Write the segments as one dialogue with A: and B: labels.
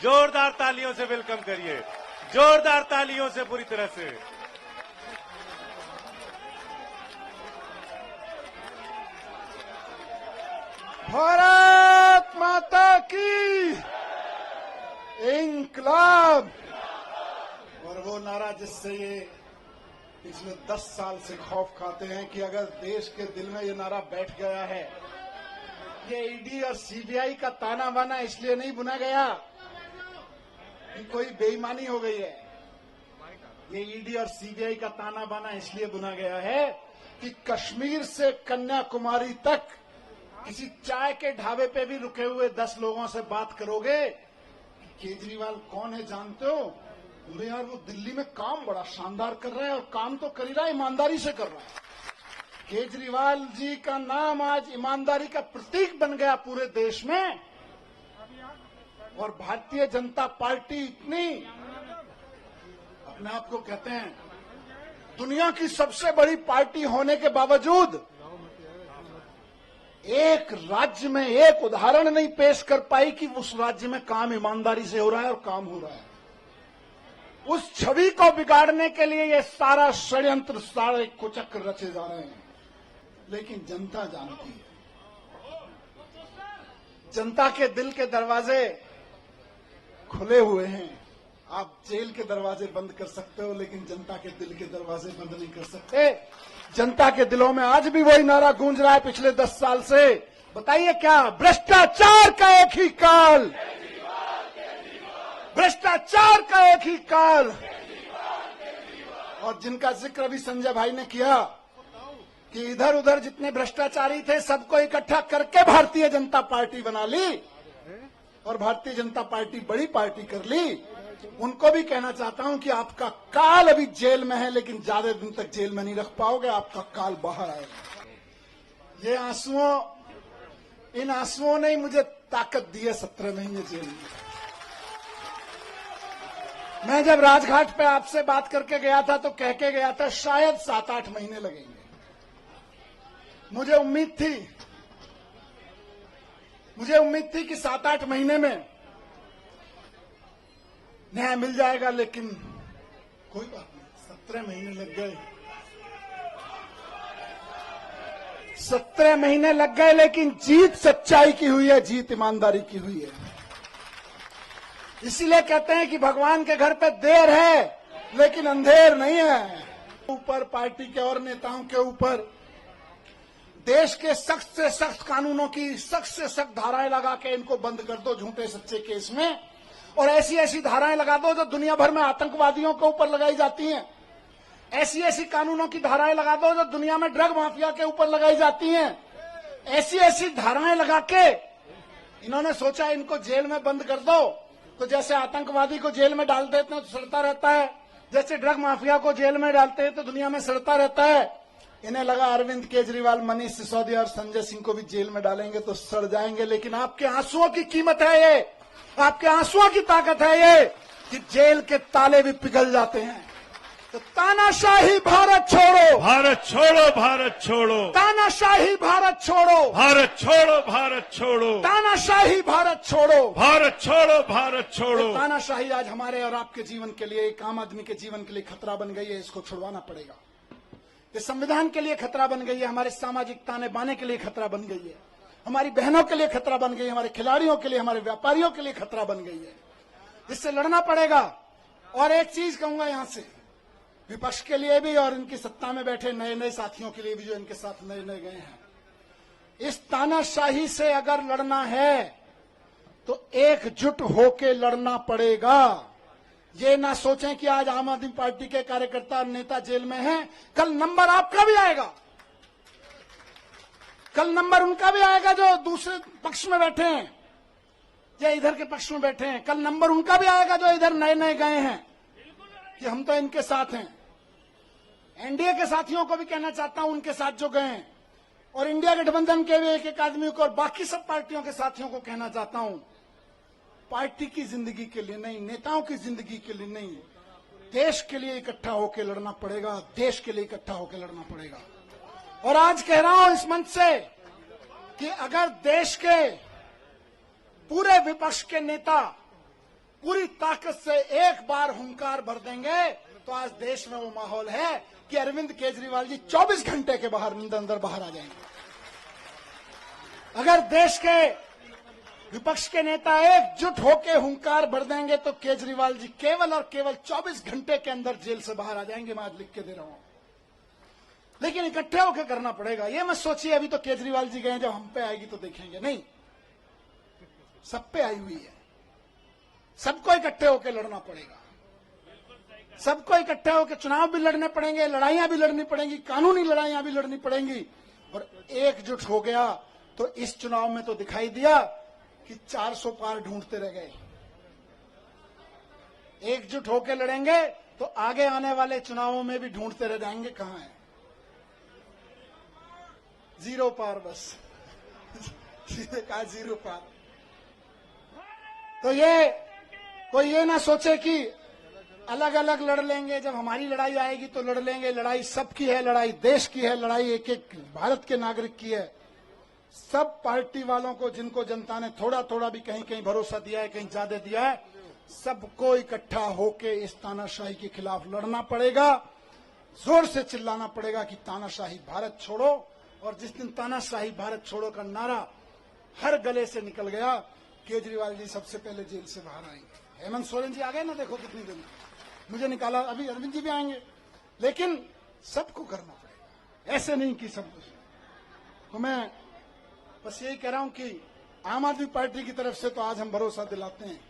A: जोरदार तालियों से वेलकम करिए, जोरदार तालियों से पूरी तरह से।
B: भारत माता की इंकलाब। और वो नारा जिससे ये पिछले 10 साल से खौफ खाते हैं कि अगर देश के दिल में ये नारा बैठ गया है, ये ईडी और सीबीआई का ताना बाना इसलिए नहीं बुना गया कि कोई बेईमानी हो गई है। ये ईडी और सीबीआई का ताना बाना इसलिए बुना गया है कि कश्मीर से कन्याकुमारी तक किसी चाय के ढाबे पे भी रुके हुए 10 लोगों से बात करोगे कि केजरीवाल कौन है जानते हो? बोले यार वो दिल्ली में काम बड़ा शानदार कर रहा है, और काम तो कर ही रहा है, ईमानदारी से कर रहा है। केजरीवाल जी का नाम आज ईमानदारी का प्रतीक बन गया पूरे देश में। और भारतीय जनता पार्टी इतनी अपने आप को कहते हैं दुनिया की सबसे बड़ी पार्टी होने के बावजूद एक राज्य में एक उदाहरण नहीं पेश कर पाई कि उस राज्य में काम ईमानदारी से हो रहा है और काम हो रहा है। उस छवि को बिगाड़ने के लिए ये सारा षड्यंत्र, सारे कुचक्र रचे जा रहे हैं। लेकिन जनता जानती है, जनता के दिल के दरवाजे खुले हुए हैं। आप जेल के दरवाजे बंद कर सकते हो, लेकिन जनता के दिल के दरवाजे बंद नहीं कर सकते। जनता के दिलों में आज भी वही नारा गूंज रहा है पिछले 10 साल से। बताइए क्या? भ्रष्टाचार का एक ही काल, भ्रष्टाचार का एक ही काल। और जिनका जिक्र अभी संजय भाई ने किया कि इधर उधर जितने भ्रष्टाचारी थे सबको इकट्ठा करके भारतीय जनता पार्टी बना ली और भारतीय जनता पार्टी बड़ी पार्टी कर ली, उनको भी कहना चाहता हूं कि आपका काल अभी जेल में है, लेकिन ज्यादा दिन तक जेल में नहीं रख पाओगे, आपका काल बाहर आएगा। ये आंसुओं, इन आंसुओं ने मुझे ताकत दी है 17 महीने जेल में। मैं जब राजघाट पे आपसे बात करके गया था तो कह के गया था शायद 7-8 महीने लगेंगे। मुझे उम्मीद थी कि 7-8 महीने में न्याय मिल जाएगा, लेकिन कोई बात नहीं, 17 महीने लग गए। 17 महीने लग गए, लेकिन जीत सच्चाई की हुई है, जीत ईमानदारी की हुई है। इसीलिए कहते हैं कि भगवान के घर पे देर है लेकिन अंधेर नहीं है। ऊपर पार्टी के और नेताओं के ऊपर देश के सख्त से सख्त कानूनों की सख्त से सख्त धाराएं लगा के इनको बंद कर दो झूठे सच्चे केस में, और ऐसी ऐसी धाराएं लगा दो जो दुनिया भर में आतंकवादियों के ऊपर लगाई जाती हैं। ऐसी ऐसी कानूनों की धाराएं लगा दो जो दुनिया में ड्रग माफिया के ऊपर लगाई जाती हैं। ऐसी ऐसी धाराएं लगा के इन्होंने सोचा इनको जेल में बंद कर दो, तो जैसे आतंकवादी को जेल में डाल देते हैं तो सड़ता रहता है, जैसे ड्रग माफिया को जेल में डालते हैं तो दुनिया में सड़ता रहता है। इन्हें लगा अरविंद केजरीवाल, मनीष सिसोदिया और संजय सिंह को भी जेल में डालेंगे तो सड़ जाएंगे। लेकिन आपके आंसुओं की कीमत है ये, आपके आंसुओं की ताकत है ये कि जेल के ताले भी पिघल जाते हैं। तो तानाशाही भारत छोड़ो,
A: भारत छोड़ो, भारत छोड़ो,
B: तानाशाही भारत छोड़ो,
A: भारत छोड़ो, भारत छोड़ो,
B: तानाशाही भारत छोड़ो,
A: भारत छोड़ो, भारत छोड़ो।
B: तानाशाही आज हमारे और आपके जीवन के लिए, एक आम आदमी के जीवन के लिए खतरा बन गई है। इसको छुड़वाना पड़ेगा। ये संविधान के लिए खतरा बन गई है, हमारे सामाजिक ताने बाने के लिए खतरा बन गई है, हमारी बहनों के लिए खतरा बन गई है, हमारे खिलाड़ियों के लिए, हमारे व्यापारियों के लिए खतरा बन गई है। इससे लड़ना पड़ेगा। और एक चीज कहूंगा यहां से, विपक्ष के लिए भी और इनकी सत्ता में बैठे नए नए साथियों के लिए भी जो इनके साथ नए नए गए हैं, इस तानाशाही से अगर लड़ना है तो एकजुट होके लड़ना पड़ेगा। ये ना सोचें कि आज आम आदमी पार्टी के कार्यकर्ता और नेता जेल में हैं, कल नंबर आपका भी आएगा, कल नंबर उनका भी आएगा जो दूसरे पक्ष में बैठे हैं या इधर के पक्ष में बैठे हैं। कल नंबर उनका भी आएगा जो इधर नए नए गए हैं कि हम तो इनके साथ हैं। एनडीए के साथियों को भी कहना चाहता हूं, उनके साथ जो गए हैं, और इंडिया गठबंधन के भी एक एक आदमी को और बाकी सब पार्टियों के साथियों को कहना चाहता हूं, पार्टी की जिंदगी के लिए नहीं, नेताओं की जिंदगी के लिए नहीं, देश के लिए इकट्ठा होकर लड़ना पड़ेगा, देश के लिए इकट्ठा होकर लड़ना पड़ेगा। और आज कह रहा हूं इस मंच से कि अगर देश के पूरे विपक्ष के नेता पूरी ताकत से एक बार हुंकार भर देंगे तो आज देश में वो माहौल है कि अरविंद केजरीवाल जी 24 घंटे के अंदर बाहर आ जाएंगे। अगर देश के विपक्ष के नेता एकजुट होकर हुंकार भर देंगे तो केजरीवाल जी केवल और केवल 24 घंटे के अंदर जेल से बाहर आ जाएंगे। मैं आज लिख के दे रहा हूं, लेकिन इकट्ठे होकर करना पड़ेगा। ये मत सोचिए अभी तो केजरीवाल जी गए, जब हम पे आएगी तो देखेंगे, नहीं, सब पे आई हुई है। सबको इकट्ठे होकर लड़ना पड़ेगा, सबको इकट्ठे होकर चुनाव भी लड़ने पड़ेंगे, लड़ाइयां भी लड़नी पड़ेंगी, कानूनी लड़ाइयां भी लड़नी पड़ेंगी। और एकजुट हो गया तो इस चुनाव में तो दिखाई दिया कि 400 पार ढूंढते रह गए। एकजुट होकर लड़ेंगे तो आगे आने वाले चुनावों में भी ढूंढते रह जाएंगे कहां है। 0 पार, बस सीधे कहा 0 पार। तो ये कोई ये ना सोचे कि अलग अलग लड़ लेंगे, जब हमारी लड़ाई आएगी तो लड़ लेंगे। लड़ाई सबकी है, लड़ाई देश की है, लड़ाई एक एक भारत के नागरिक की है। सब पार्टी वालों को, जिनको जनता ने थोड़ा थोड़ा भी कहीं कहीं भरोसा दिया है, कहीं ज्यादा दिया है, सबको इकट्ठा होके इस तानाशाही के खिलाफ लड़ना पड़ेगा। जोर से चिल्लाना पड़ेगा कि तानाशाही भारत छोड़ो। और जिस दिन तानाशाही भारत छोड़ो का नारा हर गले से निकल गया, केजरीवाल जी सबसे पहले जेल से बाहर आएंगे। हेमंत सोरेन जी आ गए ना, देखो कितनी दिन मुझे निकाला, अभी अरविंद जी भी आएंगे। लेकिन सबको करना पड़ेगा, ऐसे नहीं कि सब कुछ। तो मैं बस यही कह रहा हूं कि आम आदमी पार्टी की तरफ से तो आज हम भरोसा दिलाते हैं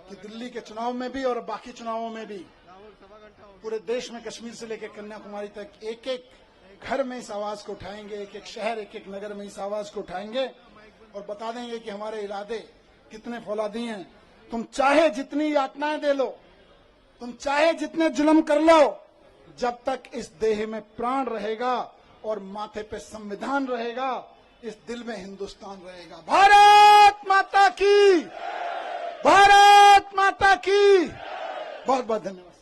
B: कि दिल्ली के चुनाव में भी और बाकी चुनावों में भी पूरे देश में, कश्मीर से लेकर कन्याकुमारी तक, एक एक घर में इस आवाज को उठाएंगे, एक एक शहर, एक एक नगर में इस आवाज को उठाएंगे और बता देंगे कि हमारे इरादे कितने फौलादी हैं। तुम चाहे जितनी यातनाएं दे लो, तुम चाहे जितने जुल्म कर लो, जब तक इस देह में प्राण रहेगा और माथे पे संविधान रहेगा, इस दिल में हिंदुस्तान रहेगा। भारत माता की, भारत माता की। बहुत बहुत धन्यवाद।